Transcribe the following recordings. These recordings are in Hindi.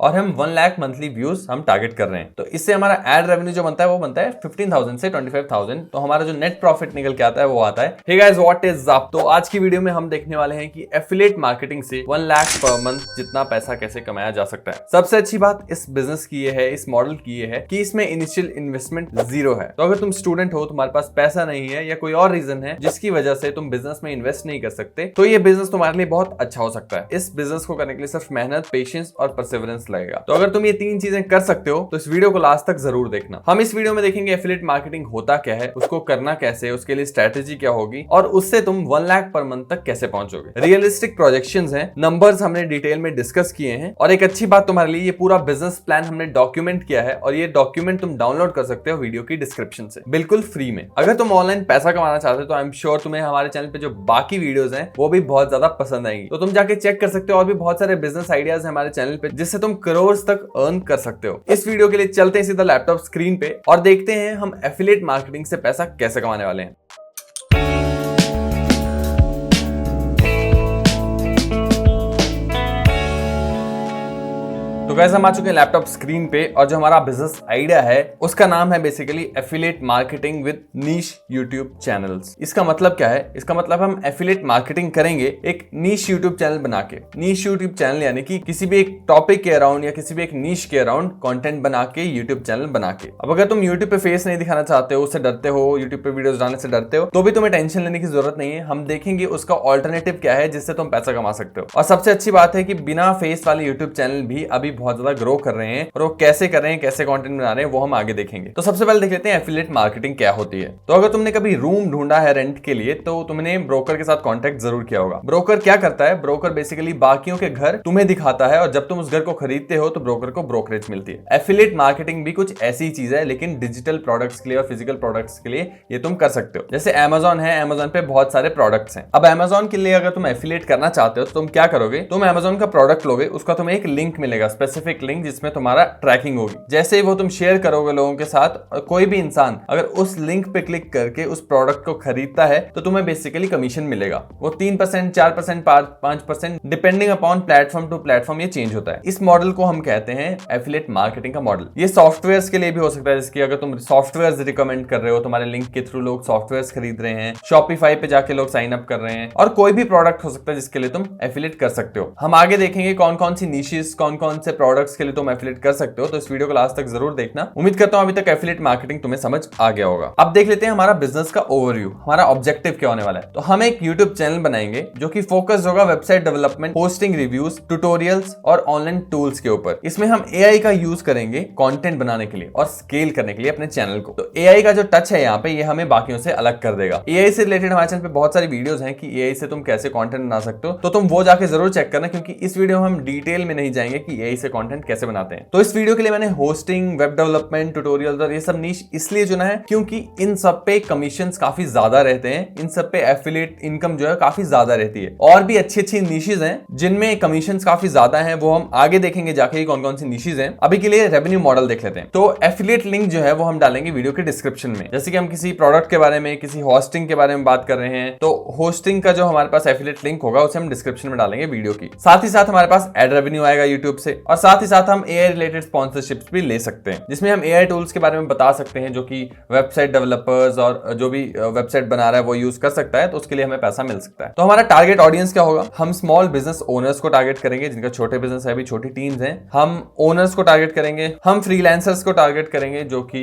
और हम 1 लाख मंथली व्यूज हम टारगेट कर रहे हैं। तो इससे हमारा एड रेवेन्यू जो बनता है वो बनता है 15,000 से 25,000। तो हमारा जो नेट प्रॉफिट निकल के आता है वो आता है। Hey guys, what is up? तो आज की वीडियो में हम देखने वाले हैं कि एफिलिएट मार्केटिंग से 1 लाख पर मंथ जितना पैसा कैसे कमाया जा सकता है। सबसे अच्छी बात इस बिजनेस की ये है, इस मॉडल की ये है कि इसमें इनिशियल इन्वेस्टमेंट जीरो है। तो अगर तुम स्टूडेंट हो, तुम्हारे पास पैसा नहीं है या कोई और रीजन है जिसकी वजह से तुम बिजनेस में इन्वेस्ट नहीं कर सकते, तो ये बिजनेस तुम्हारे लिए बहुत अच्छा हो सकता है। इस बिजनेस को करने के लिए सिर्फ मेहनत, पेशेंस और परसेवरेंस लगेगा। तो अगर तुम ये 3 चीजें कर सकते हो तो इस वीडियो को लास्ट तक जरूर देखना। हम इस वीडियो में देखेंगे एफिलिएट मार्केटिंग होता क्या है, उसको करना कैसे, उसके लिए स्ट्रेटेजी क्या होगी और उससे तुम 1 लाख पर मंथ तक कैसे पहुंचोगे। रियलिस्टिक प्रोजेक्शंस हैं, नंबर्स हमने डिटेल में डिस्कस किए हैं और एक अच्छी बात तुम्हारे लिए ये पूरा बिजनेस प्लान हमने डॉक्यूमेंट किया है और ये डॉक्यूमेंट तुम डाउनलोड कर सकते हो वीडियो की डिस्क्रिप्शन से बिल्कुल फ्री में। अगर तुम ऑनलाइन पैसा कमाना चाहते हो तो आई एम श्योर तुम्हें हमारे चैनल पे जो बाकी वीडियोस हैं वो भी बहुत ज्यादा पसंद आएंगी। तो तुम जाके चेक कर सकते हो और भी बहुत सारे बिजनेस आइडियाज हैं हमारे चैनल पे जिससे तुम करोड़ तक अर्न कर सकते हो। इस वीडियो के लिए चलते हैं सीधा लैपटॉप स्क्रीन पे और देखते हैं हम एफिलिएट मार्केटिंग से पैसा कैसे कमाने वाले हैं। तो गाइस, हम आ चुके हैं लैपटॉप स्क्रीन पे और जो हमारा बिजनेस आइडिया है उसका नाम है basically affiliate marketing with niche YouTube channels. इसका मतलब क्या है? इसका मतलब हम एफिलिएट मार्केटिंग करेंगे एक नीश यूट्यूब चैनल बना के। नीश यूट्यूब चैनल यानी कि किसी भी एक टॉपिक के अराउंड या किसी भी एक नीश के अराउंड कंटेंट बना के यूट्यूब चैनल बना के। अब अगर तुम यूट्यूब पे फेस नहीं दिखाना चाहते हो, उससे डरते हो, यूट्यूब पे वीडियोस डालने से डरते हो, तो भी तुम्हें टेंशन लेने की जरूरत नहीं है। हम देखेंगे उसका ऑल्टरनेटिव क्या है जिससे तुम पैसा कमा सकते हो। और सबसे अच्छी बात है कि बिना फेस वाले यूट्यूब चैनल भी अभी बहुत ज्यादा ग्रो कर रहे हैं और वो कैसे कर रहे हैं, कैसे कंटेंट बना रहे हैं, वो हम आगे देखेंगे। तो सबसे पहले देख लेते हैं एफिलिएट मार्केटिंग क्या होती है। तो अगर तुमने कभी रूम ढूंढा है रेंट के लिए तो तुमने ब्रोकर के साथ कांटेक्ट जरूर किया होगा। ब्रोकर क्या करता है? ब्रोकर बेसिकली बाकियों के घर तुम्हें दिखाता है और जब तुम उस घर को खरीदते हो तो ब्रोकर को ब्रोकरेज मिलती है। एफिलिएट मार्केटिंग भी कुछ ऐसी चीज है लेकिन डिजिटल प्रोडक्ट्स के लिए और फिजिकल प्रोडक्ट्स के लिए ये तुम कर सकते हो। जैसे Amazon है, Amazon पे बहुत सारे प्रोडक्ट्स हैं। अब Amazon के लिए अगर तुम एफिलिएट करना चाहते हो तो तुम क्या करोगे? तुम Amazon का प्रोडक्ट लोगे, उसका तुम्हें एक लिंक मिलेगा, स्पेसिफिक लिंक जिसमें तुम्हारा ट्रैकिंग होगी। जैसे ही वो तुम शेयर करोगे लोगों के साथ, कोई भी इंसान अगर उस लिंक पे क्लिक करके उस प्रोडक्ट को खरीदता है तो तुम्हें बेसिकली कमीशन मिलेगा। वो 3%, 4%, 5% depending upon platform to platform ये चेंज होता है। इस मॉडल को हम कहते हैं एफिलिएट मार्केटिंग का मॉडल। ये सॉफ्टवेयर्स के लिए भी हो सकता है, जैसे अगर तुम सॉफ्टवेयर्स रिकमेंड कर रहे हो, तुम्हारे लिंक के थ्रू लोग सॉफ्टवेयर्स खरीद रहे हैं, शॉपिफाई पे जाके लोग साइन अप कर रहे हैं, और कोई भी प्रोडक्ट हो सकता है जिसके लिए तुम एफिलिएट कर सकते हो। हम आगे देखेंगे कौन कौन सी निशेस, कौन कौन से प्रोडक्ट्स के लिए तुम एफिलिएट कर सकते हो। तो इस वीडियो को लास्ट तक जरूर देखना। उम्मीद करता हूं अभी तक एफिलिएट मार्केटिंग तुम्हें समझ आ गया होगा। अब देख लेते हैं हमारा बिजनेस का ओवरव्यू, हमारा ऑब्जेक्टिव क्या होने वाला है। तो हम एक यूट्यूब चैनल बनाएंगे जो कि फोकस्ड होगा website development, hosting, reviews, tutorials और ऑनलाइन टूल्स के ऊपर। इसमें हम एआई का यूज करेंगे कंटेंट बनाने के लिए और स्केल करने के लिए अपने चैनल को। तो एआई का जो टच है यहाँ पे, ये हमें बाकियों से अलग कर देगा। एआई से रिलेटेड हमारे चैनल पे बहुत सारी वीडियोस हैं कि एआई से तुम कैसे कंटेंट बना सकते हो, तो तुम वो जाके जरूर चेक करना, क्योंकि इस वीडियो में हम डिटेल में नहीं जाएंगे कि एआई से कंटेंट कैसे बनाते हैं। तो इस वीडियो के लिए मैंने होस्टिंग, वेब डेवलपमेंट, ट्यूटोरियल्स और ये सब नीश इसलिए चुना है क्योंकि इन सब पे कमीशंस काफी ज्यादा रहते हैं, इन सब पे एफिलिएट इनकम जो है काफी ज्यादा रहती है। और भी अच्छी अच्छी निशेस हैं जिनमें कमीशंस काफी ज्यादा हैं, वो हम आगे देखेंगे जाके कौन कौन सी निशेस हैं। अभी के लिए रेवेन्यू मॉडल देख लेते हैं। तो एफिलिएट लिंक जो है वो हम डालेंगे वीडियो के डिस्क्रिप्शन में। जैसे कि हम किसी प्रोडक्ट के बारे में, किसी होस्टिंग के बारे में बात कर रहे हैं तो होस्टिंग का जो हमारे पास एफिलिएट लिंक होगा उसे हम डिस्क्रिप्शन में डालेंगे वीडियो की। साथ ही साथ हमारे पास एड रेवेन्यू आएगा यूट्यूब से, और साथ ही साथ हम एआई रिलेटेड स्पॉन्सरशिप्स भी ले सकते हैं, जिसमें हम एआई टूल्स के बारे में बता सकते हैं जो कि वेबसाइट डेवलपर्स और जो भी वेबसाइट बना रहा है वो यूज कर सकता है, तो उसके लिए हमें पैसा मिल सकता है। तो हमारा टारगेट ऑडियंस क्या होगा? हम स्मॉल बिजनेस ओनर्स को टारगेट करेंगे जिनका छोटे बिजनेस है, अभी छोटी टीम्स हैं। हम ओनर्स को टारगेट करेंगे, हम फ्रीलांसर्स को टारगेट करेंगे जो कि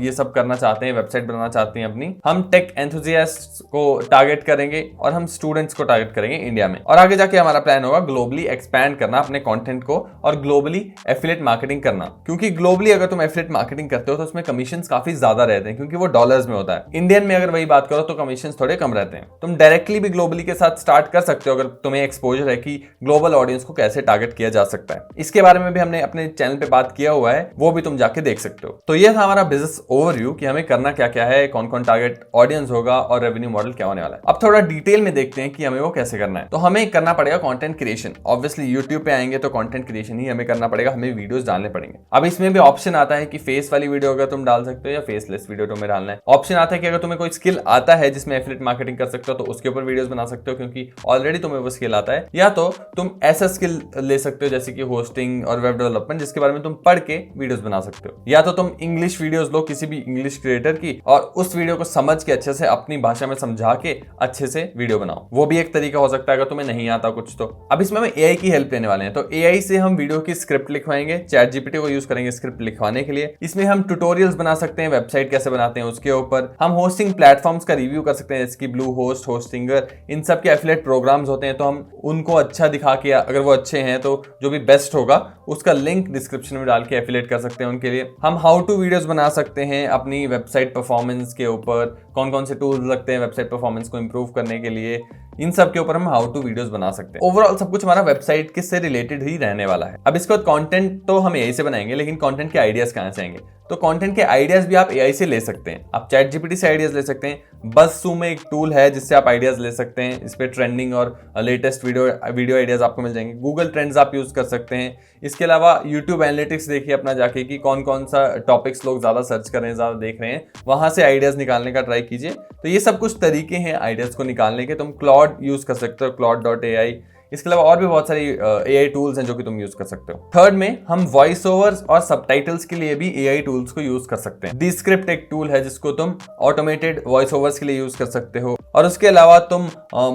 ये सब करना चाहते हैं, वेबसाइट बनाना चाहते हैं अपनी। हम टेक एंथुसियास्ट्स को टारगेट करेंगे और हम स्टूडेंट्स को टारगेट करेंगे इंडिया में। और आगे जाके हमारा प्लान होगा ग्लोबली एक्सपैंड करना अपने कंटेंट को और ग्लोबली एफिलिएट मार्केटिंग करना, क्योंकि ग्लोबली अगर तुम एफिलिएट मार्केटिंग करते हो तो उसमें कमीशंस काफी ज्यादा रहते हैं, क्योंकि वो डॉलर्स में होता है। इंडियन में अगर वही बात करो तो कमीशंस थोड़े कम रहते हैं। तुम डायरेक्टली भी ग्लोबली के साथ स्टार्ट कर सकते हो अगर तुम्हें एक्सपोजर है कि ग्लोबल ऑडियंस को कैसे टारगेट किया जा सकता है। इसके बारे में भी हमने अपने चैनल पे बात किया हुआ है, वो भी तुम जाके देख सकते हो। तो ये था हमारा बिजनेस ओवरव्यू कि हमें करना क्या क्या है, कौन कौन टारगेट ऑडियंस होगा और रेवेन्यू मॉडल क्या होने वाला है। अब थोड़ा डिटेल में देखते हैं कि हमें वो कैसे करना है। तो हमें करना पड़ेगा कंटेंट क्रिएशन। ऑब्वियसली यूट्यूब पे आएंगे तो कंटेंट क्रिएशन ही हमें करना पड़ेगा, हमें वीडियोस डालने पड़ेंगे। अब इसमें भी ऑप्शन आता है कि फेस वाली वीडियो अगर तुम डाल सकते हो या फेसलेस वीडियो तुम्हें डालना है। ऑप्शन आता है कि अगर तुम्हें कोई स्किल आता है जिसमें एफिलिएट मार्केटिंग कर सकते हो तो उसके ऊपर वीडियोस बना सकते हो, क्योंकि ऑलरेडी तुम्हें वो स्किल आता है। या तो तुम ऐसा स्किल ले सकते हो जैसे कि होस्टिंग और वेब डेवलपमेंट, जिसके बारे में तुम पढ़ के वीडियोस बना सकते हो। या तो तुम इंग्लिश वीडियोस लो किसी भी इंग्लिश क्रिएटर की और उस वीडियो को समझ के अच्छे से अपनी भाषा में समझा के अच्छे से वीडियो बनाओ, वो भी एक तरीका हो सकता है अगर तुम्हें नहीं आता कुछ तो। अब इसमें हम एआई की हेल्प लेने वाले हैं, तो एआई से हम वीडियो की स्क्रिप्ट लिखवाएंगे, चैट जीपीटी को यूज करेंगे स्क्रिप्ट लिखवाने के लिए। इसमें हम ट्यूटोरियल्स बना सकते हैं, वेबसाइट कैसे बनाते हैं उसके ऊपर। हम होस्टिंग प्लेटफॉर्म्स का रिव्यू कर सकते हैं जैसे कि ब्लू होस्ट, होस्टिंगर, इन सब के एफिलिएट प्रोग्राम्स होते हैं, तो हम उनको अच्छा दिखा के अगर वो अच्छे हैं तो जो भी बेस्ट होगा उसका लिंक डिस्क्रिप्शन में डाल के एफिलिएट कर सकते हैं उनके लिए। हम हाउ टू वीडियोस बना सकते हैं अपनी वेबसाइट परफॉर्मेंस के ऊपर, कौन कौन से टूल्स लगते हैं वेबसाइट परफॉर्मेंस को इंप्रूव करने के लिए, इन सब के ऊपर हम हाउ टू वीडियोस बना सकते हैं। ओवरऑल सब कुछ हमारा वेबसाइट के से रिलेटेड ही रहने वाला है। अब इसके बाद कंटेंट तो हम एआई से बनाएंगे, लेकिन कंटेंट के आइडियाज कहां से आएंगे? तो कंटेंट के आइडियाज भी आप एआई से ले सकते हैं। आप चैट जीपीटी से आइडियाज ले सकते हैं, बज़सूम एक टूल है जिससे आप आइडियाज ले सकते हैं, इस पे ट्रेंडिंग और लेटेस्ट वीडियो आइडियाज आपको मिल जाएंगे। गूगल ट्रेंड्स आप यूज कर सकते हैं। इसके अलावा यूट्यूब एनालिटिक्स देखिए अपना जाके कि कौन कौन सा टॉपिक्स लोग ज्यादा सर्च कर रहे हैं, ज्यादा देख रहे हैं, वहां से आइडियाज निकालने का ट्राई कीजिए। तो ये सब कुछ तरीके हैं आइडियाज को निकालने के। तुम क्लॉड यूज कर सकते हो, claude.ai। इसके अलावा और भी बहुत सारी एआई टूल्स हैं जो कि तुम यूज कर सकते हो। थर्ड में हम वॉइस ओवर्स और सबटाइटल्स के लिए भी एआई टूल्स को यूज कर सकते हैं। डिस्क्रिप्ट एक टूल है जिसको तुम ऑटोमेटेड वॉइस ओवर्स के लिए यूज कर सकते हो, और उसके अलावा तुम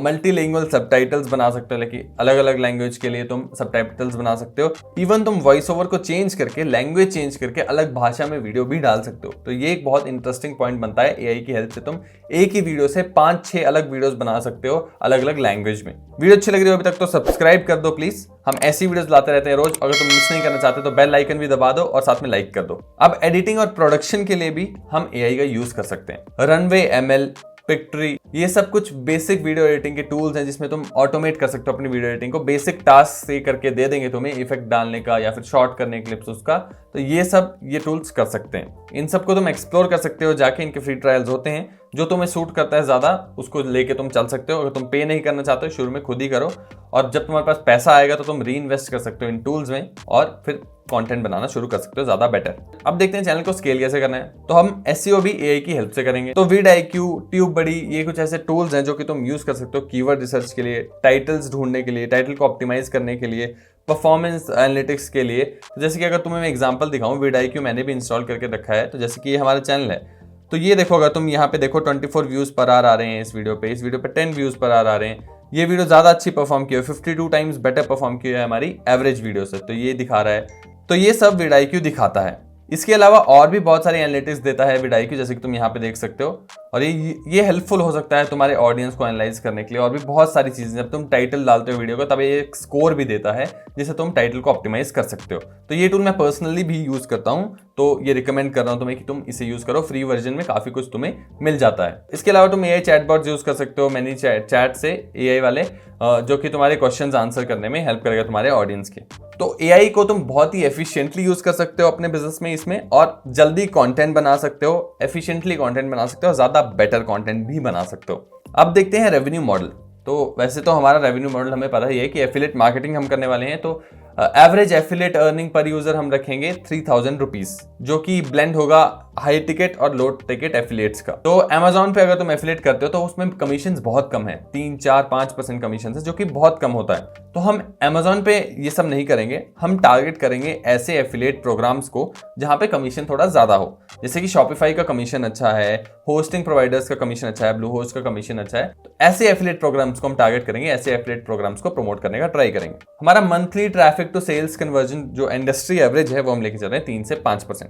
मल्टीलिंगुअल सबटाइटल्स बना सकते हो, लेकिन अलग अलग लैंग्वेज के लिए तुम सबटाइटल्स बना सकते हो। इवन तुम वॉइस ओवर को चेंज करके, लैंग्वेज चेंज करके अलग भाषा में वीडियो भी डाल सकते हो। तो ये एक बहुत इंटरेस्टिंग पॉइंट बनता है, एआई की हेल्प से तुम एक ही वीडियो से 5-6 अलग वीडियोस बना सकते हो अलग अलग लैंग्वेज में। वीडियो अच्छी लग रही हो अभी तक तो सब्सक्राइब कर दो प्लीज, हम ऐसी वीडियोस लाते रहते हैं रोज। अगर तुम मिस नहीं करना चाहते तो बेल आइकन भी दबा दो और साथ में लाइक कर दो। अब एडिटिंग और प्रोडक्शन के लिए भी हम एआई का यूज कर सकते हैं। रनवे, एमएल, पिक्ट्री, ये सब कुछ बेसिक वीडियो एडिटिंग के टूल्स हैं जिसमें तुम ऑटोमेट कर सकते हो अपनी वीडियो एडिटिंग को। बेसिक टास्क से करके दे देंगे तुम्हें, इफेक्ट डालने का या फिर शॉर्ट करने क्लिप्स उसका। तो ये टूल्स कर सकते हैं। इन सबको तुम एक्सप्लोर कर सकते हो जाके, इनके फ्री ट्रायल्स होते हैं। जो तुम्हें सूट करता है ज्यादा उसको लेके तुम चल सकते हो। अगर तुम पे नहीं करना चाहते हो शुरू में खुद ही करो, और जब तुम्हारे पास पैसा आएगा तो तुम री इन्वेस्ट कर सकते हो इन टूल्स में और फिर कंटेंट बनाना शुरू कर सकते हो ज्यादा बेटर। अब देखते हैं चैनल को स्केल कैसे करना है। तो हम एसईओ भी एआई की हेल्प से करेंगे। तो vidIQ, ट्यूबबडी, ये कुछ ऐसे टूल्स हैं जो कि तुम यूज कर सकते हो कीवर्ड रिसर्च के लिए, टाइटल्स ढूंढने के लिए, टाइटल को ऑप्टिमाइज करने के लिए, परफॉर्मेंस एनालिटिक्स के लिए। तो जैसे कि अगर तुम्हें मैं एग्जांपल दिखाऊं, vidIQ मैंने भी इंस्टॉल करके रखा है। तो जैसे कि ये हमारा चैनल है, तो ये देखो, अगर तुम यहाँ पे देखो 24 व्यूज पर आवर आ रहे हैं इस वीडियो पे 10 व्यूज पर आवर आ रहे हैं। ये वीडियो ज्यादा अच्छी परफॉर्म की है, 52 टाइम्स बेटर परफॉर्म की है हमारी एवरेज वीडियो से, तो ये दिखा रहा है। तो ये सब vidIQ दिखाता है। इसके अलावा और भी बहुत सारे एनालिटिक्स देता है vidIQ, जैसे कि तुम यहाँ पे देख सकते हो। और ये हेल्पफुल हो सकता है तुम्हारे ऑडियंस को एनालाइज करने के लिए। और भी बहुत सारी चीजें, जब तुम टाइटल डालते हो वीडियो को तब ये एक स्कोर भी देता है जिसे तुम टाइटल को ऑप्टिमाइज कर सकते हो। तो ये टूल मैं पर्सनली भी यूज करता हूँ, तो ये रिकमेंड कर रहा हूँ तुम्हें कि तुम इसे यूज करो। फ्री वर्जन में काफी कुछ तुम्हें मिल जाता है। इसके अलावा तुम एआई चैटबॉट्स यूज कर सकते हो, मैनी चैट से एआई वाले, जो कि तुम्हारे क्वेश्चंस आंसर करने में हेल्प करेगा तुम्हारे ऑडियंस के। तो एआई को तुम बहुत ही एफिशिएंटली यूज कर सकते हो अपने बिजनेस में इसमें, और जल्दी कंटेंट बना सकते हो, एफिशिएंटली कंटेंट बना सकते हो, ज्यादा बेटर कंटेंट भी बना सकते हो। अब देखते हैं रेवेन्यू मॉडल। तो वैसे तो हमारा रेवेन्यू मॉडल हमें पता ही है कि एफिलिएट मार्केटिंग हम करने वाले हैं। तो average affiliate earning per user हम रखेंगे 3000 रुपीज, जो कि ब्लेंड होगा हाई टिकट और लो टिकट एफिलिएट्स का। तो Amazon पे अगर तुम एफिलिएट करते हो तो उसमें कमीशन बहुत कम है, 3-4-5% कमीशन है, जो कि बहुत कम होता है। तो हम Amazon पे ये सब नहीं करेंगे, हम टारगेट करेंगे ऐसे एफिलिएट प्रोग्राम्स को जहां पे कमीशन थोड़ा ज्यादा हो। जैसे कि Shopify का कमीशन अच्छा है, होस्टिंग प्रोवाइडर्स का कमीशन अच्छा है, ब्लू होस्ट का कमीशन अच्छा है। तो ऐसे एफिलिएट प्रोग्राम्स को हम टारगेट करेंगे, ऐसे एफिलिएट प्रोग्राम्स को प्रमोट करने का ट्राई करेंगे। हमारा monthly traffic to sales conversion जो इंडस्ट्री एवरेज है वो हम लेके चल रहे हैं 3 से 5%।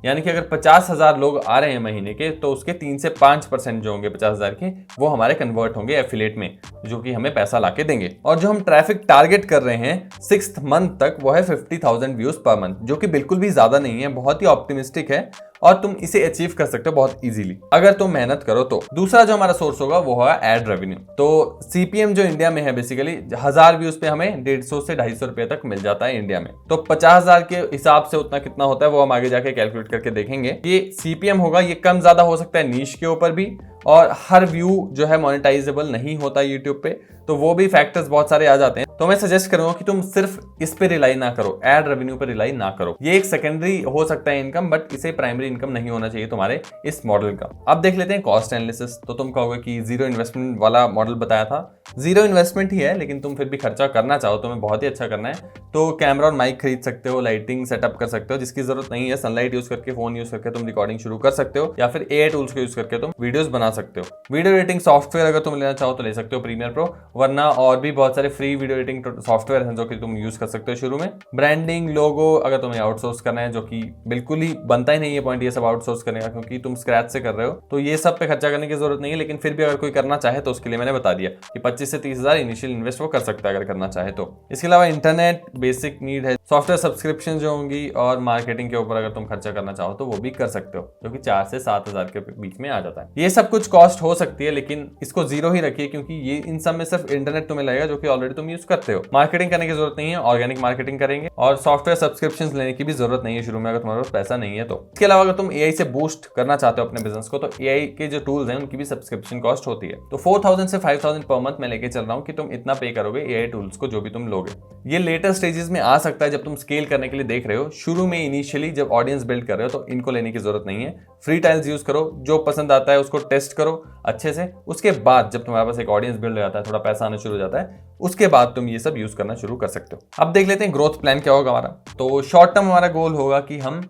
यानी कि अगर 50,000 लोग आ रहे हैं महीने के, तो उसके 3 से 5% जो होंगे 50,000 के, वो हमारे कन्वर्ट होंगे एफिलिएट में, जो कि हमें पैसा लाके देंगे। और जो हम ट्रैफिक टारगेट कर रहे हैं 6th मंथ तक, वो है 50,000 व्यूज पर मंथ, जो कि बिल्कुल भी ज्यादा नहीं है, बहुत ही ऑप्टिमिस्टिक है और तुम इसे अचीव कर सकते हो बहुत इजीली अगर तुम मेहनत करो तो। दूसरा जो हमारा सोर्स होगा वो होगा एड रेवेन्यू। तो सीपीएम जो इंडिया में है बेसिकली 1000 व्यूज पे हमें 150 से 250 रुपए तक मिल जाता है इंडिया में। तो 50,000 के हिसाब से उतना कितना होता है वो हम आगे जाके कैलकुलेट करके देखेंगे। ये सीपीएम होगा, ये कम ज्यादा हो सकता है नीश के ऊपर भी, और हर व्यू जो है मोनेटाइजेबल नहीं होता यूट्यूब पे। तो वो भी फैक्टर्स बहुत सारे आ जाते हैं। तो मैं सजेस्ट करूंगा कि तुम सिर्फ इस पे रिलाई ना करो, एड रेवेन्यू पे रिलाई ना करो। ये एक सेकेंडरी हो सकता है इनकम, बट इसे प्राइमरी इनकम नहीं होना चाहिए तुम्हारे इस मॉडल का। अब देख लेते हैं कॉस्ट एनालिसिस। तो तुम कहोगे कि जीरो इन्वेस्टमेंट वाला मॉडल बताया था, जीरो इन्वेस्टमेंट ही है, लेकिन तुम फिर भी खर्चा करना चाहो, तुम्हें बहुत ही अच्छा करना है तो कैमरा और माइक खरीद सकते हो, लाइटिंग सेटअप कर सकते हो, जिसकी जरूरत नहीं है। सनलाइट यूज करके, फोन यूज करके तुम रिकॉर्डिंग शुरू कर सकते हो, या फिर एआई टूल्स को यूज करके तुम वीडियोस बना सकते हो। वीडियो एडिटिंग सॉफ्टवेयर अगर तुम लेना चाहो तो ले सकते हो प्रीमियर प्रो, वरना और भी बहुत सारे फ्री वीडियो एडिटिंग सॉफ्टवेयर हैं जो कि तुम यूज कर सकते हो शुरू में। ब्रांडिंग, लोगो अगर तुम्हें आउटसोर्स करना है, जो कि बिल्कुल ही बनता ही नहीं है पॉइंट ये सब आउटसोर्स करने का, क्योंकि तुम स्क्रैच से कर रहे हो, तो ये सब पे खर्चा करने की जरूरत नहीं है। लेकिन फिर भी अगर कोई करना चाहे तो उसके लिए मैंने बता दिया कि 25 से 30 हजार इनिशियल इन्वेस्ट वो कर सकता है अगर करना चाहे तो। इसके अलावा इंटरनेट बेसिक नीड है, सॉफ्टवेयर सब्सक्रिप्शन जो होंगी, और मार्केटिंग के ऊपर अगर तुम खर्चा करना चाहो तो वो भी कर सकते हो, जो कि 4 से 7 हजार के बीच में आ जाता है। ये सब कुछ कॉस्ट हो सकती है, लेकिन इसको जीरो ही रखिए, क्योंकि ये इन सब में सिर्फ इंटरनेट तुम्हें लगेगा जो कि ऑलरेडी तुम यूज करते हो। मार्केटिंग करने की जरूरत नहीं है, ऑर्गेनिक मार्केटिंग करेंगे, और सॉफ्टवेयर सब्सक्रिप्शन लेने की भी जरूरत नहीं है शुरू में अगर तुम्हारे पास पैसा नहीं है तो। इसके अलावा अगर तुम एआई से बूस्ट करना चाहते हो अपने बिजनेस को, तो एआई के जो टूल्स हैं उनकी भी सब्सक्रिप्शन कॉस्ट होती है। तो 4000 से 5000 पर मंथ मैं लेके चल रहा हूँ कि तुम इतना पे करोगे एआई टूल्स को जो भी तुम लोगे। ये लेटर स्टेजेस में आ सकता है जब तुम स्केल करने के लिए देख रहे हो। शुरू में इनिशियली जब ऑडियंस बिल्ड कर रहे हो तो इनको लेने की जरूरत नहीं है। फ्री टाइल्स यूज करो, जो पसंद आता है उसको टेस्ट करो अच्छे से। उसके बाद जब तुम्हारे पास एक ऑडियंस बिल्ड हो जाता है, थोड़ा पैसा आना शुरू हो जाता है, उसके बाद तुम ये सब यूज करना शुरू कर सकते हो। अब देख लेते हैं ग्रोथ प्लान क्या होगा हमारा। तो शॉर्ट टर्म हमारा गोल होगा कि हम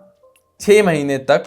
6 महीने तक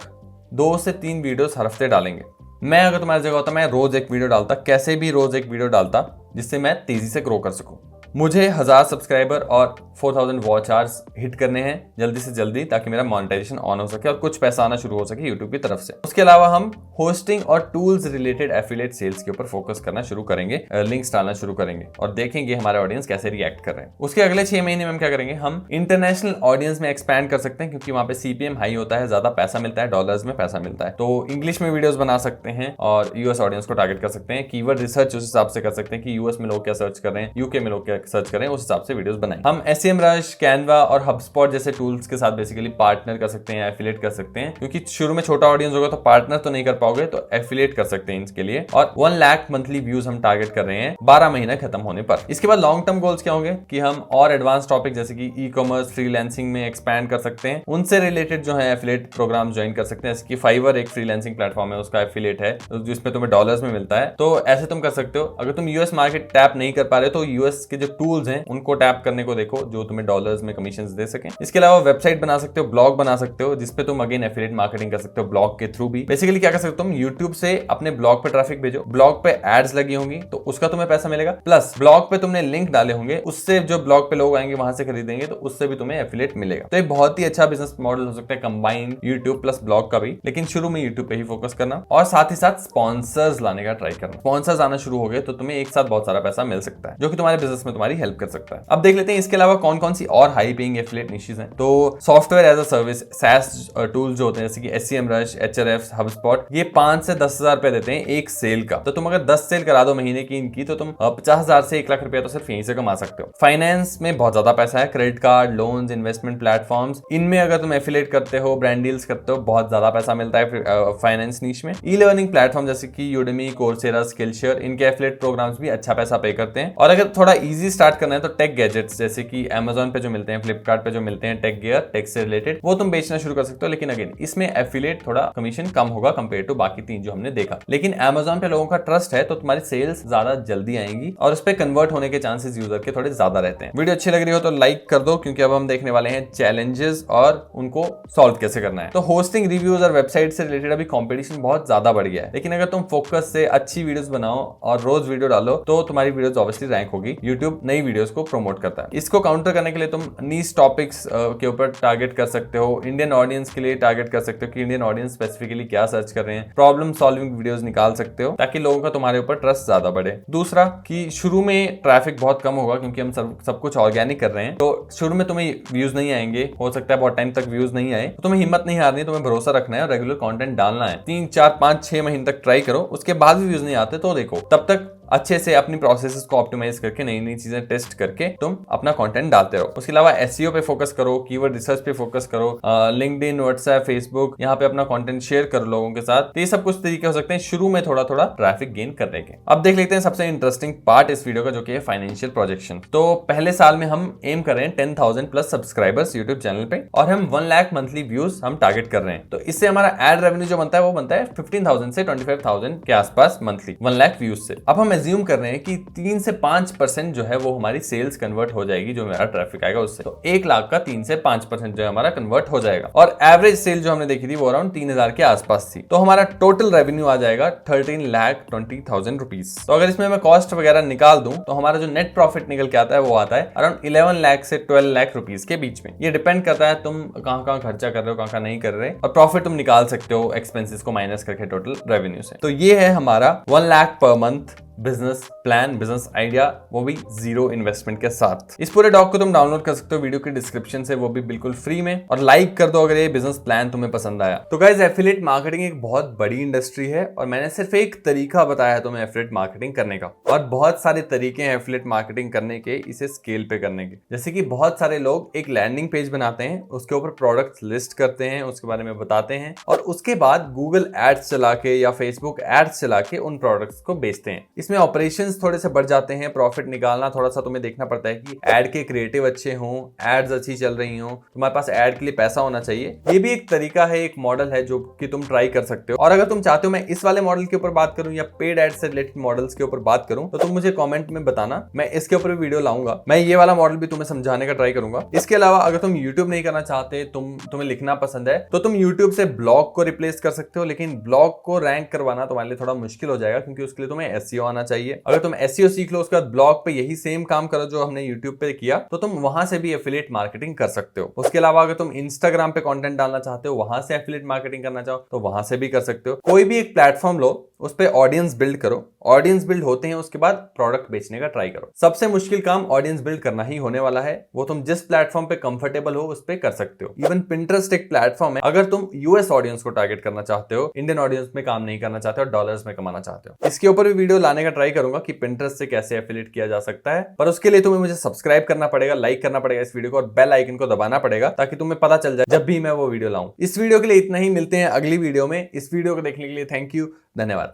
2 से 3 वीडियोस हर हफ्ते डालेंगे। मैं अगर तुम्हारी जगह होता मैं रोज एक वीडियो डालता, कैसे भी रोज एक वीडियो डालता, जिससे मैं तेजी से ग्रो कर सकूं। मुझे 1000 सब्सक्राइबर और 4000 वॉच आवर्स हिट करने हैं जल्दी से जल्दी, ताकि मेरा मोनेटाइजेशन ऑन हो सके और कुछ पैसा आना शुरू हो सके यूट्यूब की तरफ से। उसके अलावा हम होस्टिंग और टूल्स रिलेटेड एफिलिएट सेल्स के ऊपर फोकस करना शुरू करेंगे, लिंक्स डालना शुरू करेंगे और देखेंगे हमारे ऑडियंस कैसे रिएक्ट कर रहे हैं। उसके अगले 6 महीने में हम क्या करेंगे, हम इंटरनेशनल ऑडियंस में एक्सपैंड कर सकते हैं, क्योंकि वहां पे सीपीएम हाई होता है, ज्यादा पैसा मिलता है, डॉलर्स में पैसा मिलता है। तो इंग्लिश में वीडियोस बना सकते हैं और यूएस ऑडियंस को टारगेट कर सकते हैं। कीवर्ड रिसर्च उस हिसाब से कर सकते हैं कि यूएस में लोग क्या सर्च कर रहे हैं, यूके में लोग क्या सर्च कर रहे हैं, उस हिसाब से वीडियोस बनाएं। हम SEMrush, कैनवा और HubSpot जैसे टूल्स के साथ बेसिकली पार्टनर कर सकते हैं, एफिलिएट कर सकते हैं, क्योंकि शुरू में छोटा ऑडियंस होगा तो पार्टनर तो नहीं कर पाओगे, तो एफिलिएट कर सकते हैं इसके लिए। और 1 लाख मंथली व्यूज हम टारगेट कर रहे हैं 12 महीना खत्म होने पर। इसके बाद लॉन्ग टर्म गोल्स क्या होंगे कि हम और एडवांस टॉपिक जैसे कि ई-कॉमर्स, फ्रीलांसिंग में एक्सपैंड कर सकते हैं। उनसे रिलेटेड जो है एफिलिएट प्रोग्राम ज्वाइन कर सकते हैं, जैसे कि फाइवर एक फ्रीलांसिंग प्लेटफॉर्म है, उसका एफिलिएट है जिसमें तुम्हें डॉलर्स में मिलता है। तो ऐसे तुम कर सकते हो। अगर तुम यूएस मार्केट टैप नहीं कर पा रहे तो यूएस के जो टूल्स हैं उनको टैप करने को देखो, जो तुम्हें डॉलर्स में कमीशन दे सके। इसके अलावा वेबसाइट बना सकते हो, ब्लॉग बना सकते हो, जिसपे तुम अगेन एफिलिएट मार्केटिंग कर सकते हो ब्लॉग के थ्रू भी। बेसिकली क्या कर सकते हो, तुम यूट्यूब से अपने ब्लॉग पे ट्रैफिक भेजो, ब्लॉग पे एड्स लगी होंगी तो उसका तुम्हें पैसा मिलेगा, प्लस ब्लॉग पे तुमने लिंक डाले होंगे, उससे जो ब्लॉग पे लोग आएंगे वहां से खरीदेंगे तो उससे भी तुम्हें एफिलिएट मिलेगा। तो एक बहुत ही अच्छा बिजनेस मॉडल हो सकता है कंबाइंड यूट्यूब प्लस ब्लॉग का भी। लेकिन शुरू में यूट्यूब पे ही फोकस करना और साथ ही साथ स्पॉन्सर्स लाने का ट्राई करना। स्पॉन्सर्स आना शुरू हो गए तो तुम्हें एक साथ बहुत सारा पैसा मिल सकता है, जो कि तुम्हारे बिजनेस में तुम्हारी हेल्प कर सकता है। अब देख लेते हैं इसके अलावा कौन कौन सी और हाई पेइंग एफिलिएट निशेस हैं। तो software as a service, SaaS tools जो होते हैं जैसे कि SEMrush, Ahrefs, HubSpot, ये 5 से 10 हजार रुपए देते हैं एक सेल का। तो तुम अगर 10 सेल करा दो महीने की इनकी, तो तुम 50,000 से 1 लाख रुपया तो सिर्फ यहीं से कमा सकते हो। फाइनेंस में बहुत ज्यादा पैसा है, credit card, loans, investment platforms, इनमें अगर तुम एफिलिएट करते हो, ब्रांड डील्स करते हो, बहुत ज्यादा पैसा मिलता है फाइनेंस नीश में। ई लर्निंग प्लेटफॉर्म जैसे कि यूडेमी, कोर्सेरा, स्किलशेयर, इनके एफिलिएट प्रोग्राम्स भी अच्छा पैसा पे करते हैं। और अगर थोड़ा इजी स्टार्ट करना है तो टेक गैजेट्स जैसे कि Amazon पे जो मिलते हैं, फ्लिपकार्ट पे जो मिलते हैं, टेक गियर, टेक से रिलेटेड, वो तुम बेचना शुरू कर सकते हो। लेकिन अगेन इसमें एफिलिएट थोड़ा कमीशन कम होगा कंपेयर टू बाकी 3 जो हमने देखा। लेकिन Amazon पे लोगों का ट्रस्ट है तो तुम्हारी सेल्स ज्यादा जल्दी आएंगी और उस पे कन्वर्ट होने के चांसेस यूजर के थोड़े ज्यादा रहते हैं। वीडियो अच्छी लग रही हो तो लाइक कर दो, क्योंकि अब हम देखने वाले हैं चैलेंजेस और उनको सॉल्व कैसे करना है। तो होस्टिंग, रिव्यूज और वेबसाइट से रिलेटेड अभी कंपटीशन बहुत ज्यादा बढ़ गया है, लेकिन अगर तुम फोकस से अच्छी वीडियोस बनाओ और रोज वीडियो डालो तो तुम्हारी वीडियोस ऑब्वियसली रैंक होगी। यूट्यूब नई वीडियोस को प्रमोट करता है। इसको काउंटर करने के लिए तुम नीश टॉपिक्स के ऊपर टारगेट कर सकते हो, इंडियन ऑडियंस के लिए टारगेट कर सकते हो कि इंडियन ऑडियंस स्पेसिफिकली क्या सर्च कर रहे हैं, प्रॉब्लम सॉल्विंग वीडियोस निकाल सकते हो ताकि लोगों का तुम्हारे ऊपर ट्रस्ट ज्यादा बढ़े। दूसरा कि शुरू में ट्रैफिक बहुत कम होगा क्योंकि हम सब कुछ ऑर्गेनिक कर रहे हैं, तो शुरू में तुम्हें व्यूज नहीं आएंगे, हो सकता है बहुत टाइम तक व्यूज नहीं आए, तो तुम्हें हिम्मत नहीं हारनी, तुम्हें भरोसा रखना है और रेगुलर कंटेंट डालना है। 3, 4, 5, 6 महीने तक ट्राई करो, उसके बाद भी व्यूज नहीं आते तो देखो, तब तक अच्छे से अपनी प्रोसेसेस को ऑप्टिमाइज करके नई नई चीजें टेस्ट करके तुम अपना कंटेंट डालते रहो। उसके अलावा एसईओ पे फोकस करो, कीवर्ड रिसर्च पे फोकस करो, लिंक्डइन, व्हाट्सएप, फेसबुक, यहाँ पे अपना कंटेंट शेयर करो लोगों के साथ। तो ये सब कुछ तरीके हो सकते हैं शुरू में थोड़ा थोड़ा ट्रैफिक गेन करने के। अब देख लेते हैं सबसे इंटरेस्टिंग पार्ट इस वीडियो का, जो कि है फाइनेंशियल प्रोजेक्शन। तो पहले साल में हम एम कर रहे हैं 10,000 प्लस सब्सक्राइबर्स यूट्यूब चैनल पे, और हम 1 लाख मंथली व्यूज हम टारगेट कर रहे हैं। तो इससे हमारा एड रेवेन्यू जो बनता है वो बनता है 15,000 से 25,000 के आसपास मंथली 1 लाख व्यूज से। अब हम एज्यूम कर रहे हैं कि 3 से 5% जो है वो हमारी सेल्स कन्वर्ट हो जाएगी, जो मेरा ट्रैफिक आएगा उससे। तो 1 लाख का 3 से 5% जो है हमारा कन्वर्ट हो जाएगा, और एवरेज सेल जो हमने देखी थी वो अराउंड 3,000 के आसपास थी। तो हमारा टोटल रेवेन्यू आ जाएगा 13,20,000 रुपीज। तो अगर इसमें मैं कॉस्ट वगैरह निकाल दूं तो हमारा जो नेट प्रॉफिट निकल के आता है वो आता है अराउंड 11 लाख से 12 लाख रुपीज के बीच में। ये डिपेंड करता है तुम कहां खर्चा कर रहे हो, कहां नहीं कर रहे, और प्रॉफिट तुम निकाल सकते हो एक्सपेंसेस को माइनस करके टोटल रेवेन्यू से। तो ये है हमारा 1 lakh per month business plan, business idea, वो भी 0 इन्वेस्टमेंट के साथ। इस पूरे डॉक को तुम डाउनलोड कर सकते हो वीडियो की डिस्क्रिप्शन से, वो भी बिल्कुल फ्री में, और लाइक कर दो अगर ये बिजनेस प्लान तुम्हें पसंद आया। तो गाइस, एफिलिएट मार्केटिंग एक बहुत बड़ी इंडस्ट्री है, और मैंने सिर्फ एक तरीका बताया है तुम्हें एफिलिएट मार्केटिंग करने का, और बहुत सारे तरीके हैं एफिलिएट मार्केटिंग करने के, इसे स्केल पे करने के। जैसे कि बहुत सारे लोग एक लैंडिंग पेज बनाते हैं, उसके ऊपर प्रोडक्ट लिस्ट करते हैं, उसके बारे में बताते हैं, और उसके बाद गूगल एड्स चला के या फेसबुक एड्स चला के उन प्रोडक्ट्स को बेचते हैं। इसमें ऑपरेशंस थोड़े से बढ़ जाते हैं, प्रॉफिट निकालना थोड़ा सा तुम्हें देखना पड़ता है कि एड के क्रिएटिव अच्छे हों, एड्स अच्छी चल रही हों, तुम्हारे पास एड के लिए पैसा होना चाहिए। ये भी एक तरीका है, एक मॉडल है जो कि तुम ट्राई कर सकते हो। और अगर तुम चाहते हो मैं इस वाले मॉडल के ऊपर बात करूं या पेड एड से रिलेटेड मॉडल्स के ऊपर बात करूं, तो तुम मुझे कमेंट में बताना, मैं इसके ऊपर भी वीडियो लाऊंगा। मैं ये वाला मॉडल भी तुम्हें समझाने का ट्राई करूंगा। इसके अलावा अगर तुम यूट्यूब नहीं करना चाहते, तुम्हें लिखना पसंद है, तो तुम यूट्यूब से ब्लॉग को रिप्लेस कर सकते हो, लेकिन ब्लॉग को रैंक करवाना तुम्हारे लिए थोड़ा मुश्किल हो जाएगा, क्योंकि उसके लिए तुम्हें एसईओ आना चाहिए। अगर तुम एसईओ सीख लो, उसके बाद ब्लॉग पे यही सेम काम करो जो हमने यूट्यूब पे किया, तो तुम वहां से भी एफिलिएट मार्केटिंग कर सकते हो। उसके अलावा अगर तुम इंस्टाग्राम पे कंटेंट डालना चाहते हो, वहां से एफिलिएट मार्केटिंग करना चाहो तो वहां से भी कर सकते हो। कोई भी एक प्लेटफॉर्म लो, उस पे ऑडियंस बिल्ड करो, ऑडियंस बिल्ड होते हैं उसके बाद प्रोडक्ट बेचने का ट्राई करो। सबसे मुश्किल काम ऑडियंस बिल्ड करना ही होने वाला है, वो तुम जिस प्लेटफॉर्म पे कंफर्टेबल हो उस पे कर सकते हो। इवन पिंटरेस्ट एक प्लेटफॉर्म है, अगर तुम यूएस ऑडियंस को टारगेट करना चाहते हो, इंडियन ऑडियंस में काम नहीं करना चाहते हो, डॉलर्स में कमाना चाहते हो, इसके ऊपर भी वीडियो लाने का ट्राई करूंगा कि पिंटरेस्ट से कैसे एफिलिएट किया जा सकता है। पर उसके लिए तुम्हें मुझे सब्सक्राइब करना पड़ेगा, लाइक करना पड़ेगा इस वीडियो को, और बेल आइकन को दबाना पड़ेगा, ताकि तुम्हें पता चल जाए जब भी मैं वो वीडियो लाऊं। इस वीडियो के लिए इतना ही, मिलते हैं अगली वीडियो में। इस वीडियो को देखने के लिए थैंक यू, धन्यवाद।